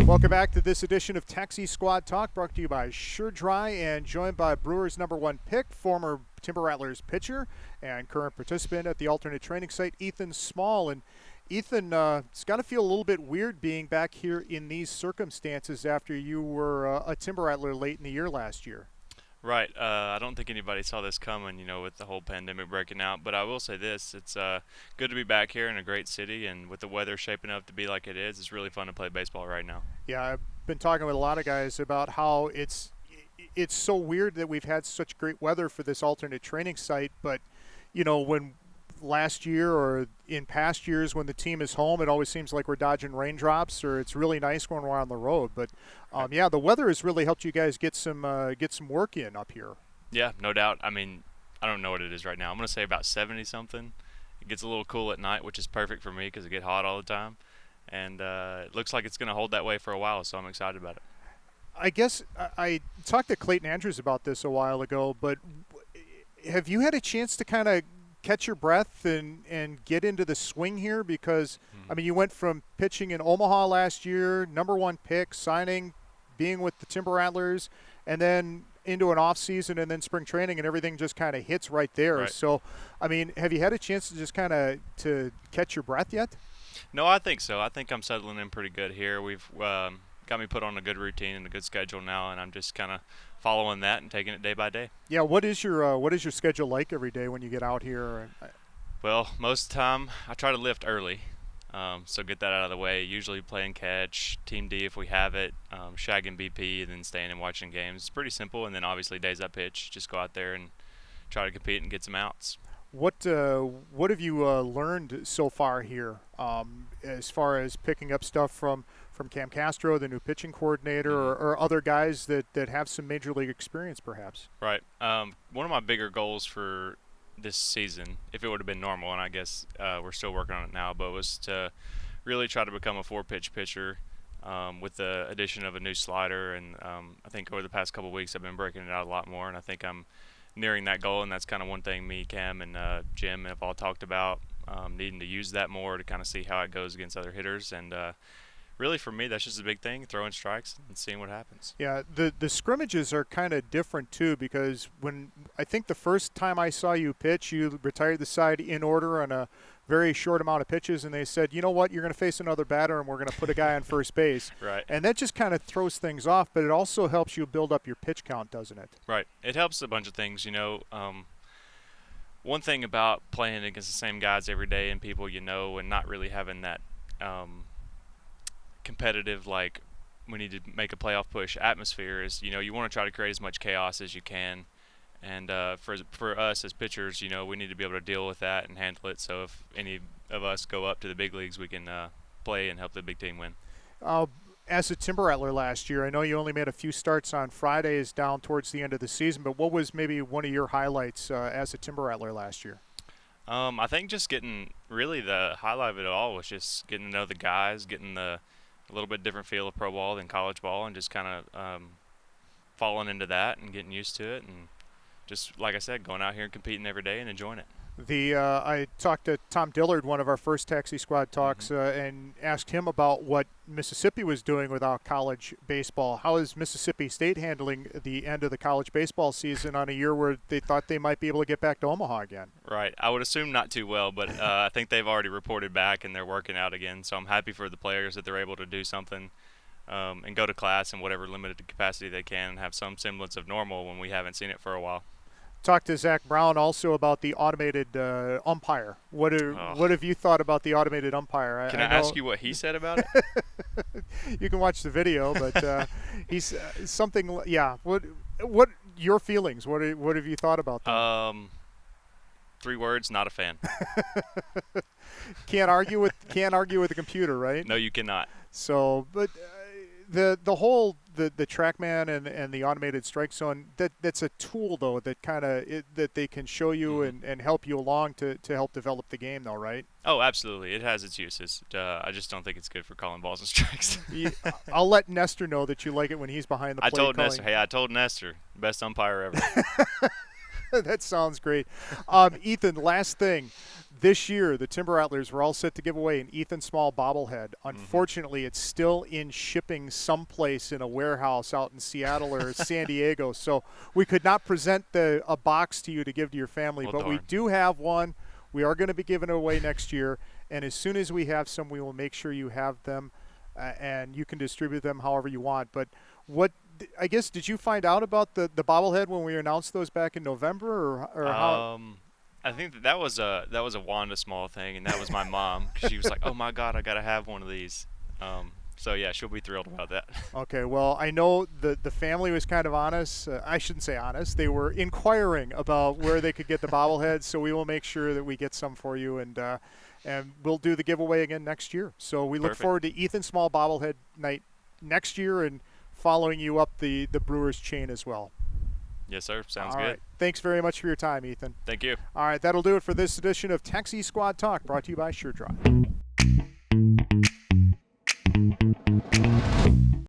Welcome back to this edition of Taxi Squad Talk, brought to you by Sure Dry and joined by Brewers' #1 pick, former Timber Rattlers pitcher and current participant at the alternate training site, Ethan Small. And Ethan, it's got to feel a little bit weird being back here in these circumstances after you were a Timber Rattler late in the year last year. Right. I don't think anybody saw this coming, with the whole pandemic breaking out. But I will say this, it's good to be back here in a great city, and with the weather shaping up to be like it is, it's really fun to play baseball right now. Yeah, I've been talking with a lot of guys about how it's so weird that we've had such great weather for this alternate training site. But, when last year or in past years when the team is home, it always seems like we're dodging raindrops, or it's really nice when we're on the road. But yeah, the weather has really helped you guys get some work in up here. Yeah, no doubt. I mean, I don't know what it is right now. I'm going to say about 70 something. It gets a little cool at night, which is perfect for me because it gets hot all the time. And it looks like it's going to hold that way for a while, so I'm excited about it. I guess I talked to Clayton Andrews about this a while ago, but have you had a chance to kind of catch your breath and get into the swing here? Because, I mean, you went from pitching in Omaha last year, #1 pick, signing, being with the Timber Rattlers, and then into an off season and then spring training, and everything just kind of hits right there. Right. So, I mean, have you had a chance to just kind of to catch your breath yet? No, I think so. I think I'm settling in pretty good here. We've got me put on a good routine and a good schedule now, and I'm just kind of following that and taking it day by day. Yeah, what is your schedule like every day when you get out here? Well, most of the time I try to lift early, so get that out of the way. Usually playing catch, team D if we have it, shagging BP, and then staying and watching games. It's pretty simple, and then obviously days I pitch, just go out there and try to compete and get some outs. What have you learned so far here, as far as picking up stuff from Cam Castro, the new pitching coordinator, or other guys that have some major league experience perhaps? Right. One of my bigger goals for this season, if it would have been normal, and I guess we're still working on it now, but was to really try to become a 4-pitch pitcher with the addition of a new slider. And I think over the past couple of weeks I've been breaking it out a lot more, and I think I'm nearing that goal, and that's kind of one thing me, Cam, and Jim have all talked about, needing to use that more to kind of see how it goes against other hitters. And really for me, that's just a big thing, throwing strikes and seeing what happens. Yeah, the scrimmages are kind of different too, because when I think the first time I saw you pitch, you retired the side in order on a very short amount of pitches, and they said, you know what, you're going to face another batter and we're going to put a guy on first base. Right. And that just kind of throws things off, but it also helps you build up your pitch count, doesn't it? Right. It helps a bunch of things, one thing about playing against the same guys every day and people and not really having that competitive, like, we need to make a playoff push atmosphere is, you want to try to create as much chaos as you can. And for us as pitchers, we need to be able to deal with that and handle it. So if any of us go up to the big leagues, we can play and help the big team win. As a Timber Rattler last year, I know you only made a few starts on Fridays down towards the end of the season, but what was maybe one of your highlights as a Timber Rattler last year? I think just getting, really the highlight of it all was just getting to know the guys, getting a little bit different feel of pro ball than college ball, and just kind of falling into that and getting used to it, and just, like I said, going out here and competing every day and enjoying it. I talked to Tom Dillard, one of our first Taxi Squad talks, and asked him about what Mississippi was doing without college baseball. How is Mississippi State handling the end of the college baseball season on a year where they thought they might be able to get back to Omaha again? Right. I would assume not too well, but I think they've already reported back and they're working out again. So I'm happy for the players that they're able to do something and go to class in whatever limited capacity they can and have some semblance of normal when we haven't seen it for a while. Talked to Zach Brown also about the automated umpire. What have you thought about the automated umpire? Can I ask you what he said about it? You can watch the video, but he's something. Yeah. What your feelings? What have you thought about that? 3 words: not a fan. Can't argue with the computer, right? No, you cannot. So, but the whole the TrackMan and the automated strike zone, that's a tool though that that they can show you and help you along to help develop the game though, right? Oh, absolutely. It has its uses. I just don't think it's good for calling balls and strikes. I'll let Nestor know that you like it when he's behind the plate. I told Nestor, best umpire ever. That sounds great. Ethan, last thing. this year, the Timber Rattlers were all set to give away an Ethan Small bobblehead. Unfortunately, it's still in shipping someplace in a warehouse out in Seattle or San Diego, so we could not present a box to you to give to your family, Well, but darn. we do have one. We are going to be giving it away next year, and as soon as we have some, we will make sure you have them, and you can distribute them however you want. But I guess, did you find out about the bobblehead when we announced those back in November, or how? I think that was a Wanda Small thing, and that was my mom. 'Cause she was like, "Oh my God, I gotta have one of these." So yeah, she'll be thrilled about that. Okay, well, I know the family was kind of honest. I shouldn't say honest. They were inquiring about where they could get the bobbleheads, so we will make sure that we get some for you, and we'll do the giveaway again next year. So we look Perfect. forward to Ethan Small bobblehead night next year and following you up the Brewers chain as well. Yes, sir. Sounds All good. right. Thanks very much for your time, Ethan. Thank you. All right, that'll do it for this edition of Taxi Squad Talk, brought to you by SureDrive.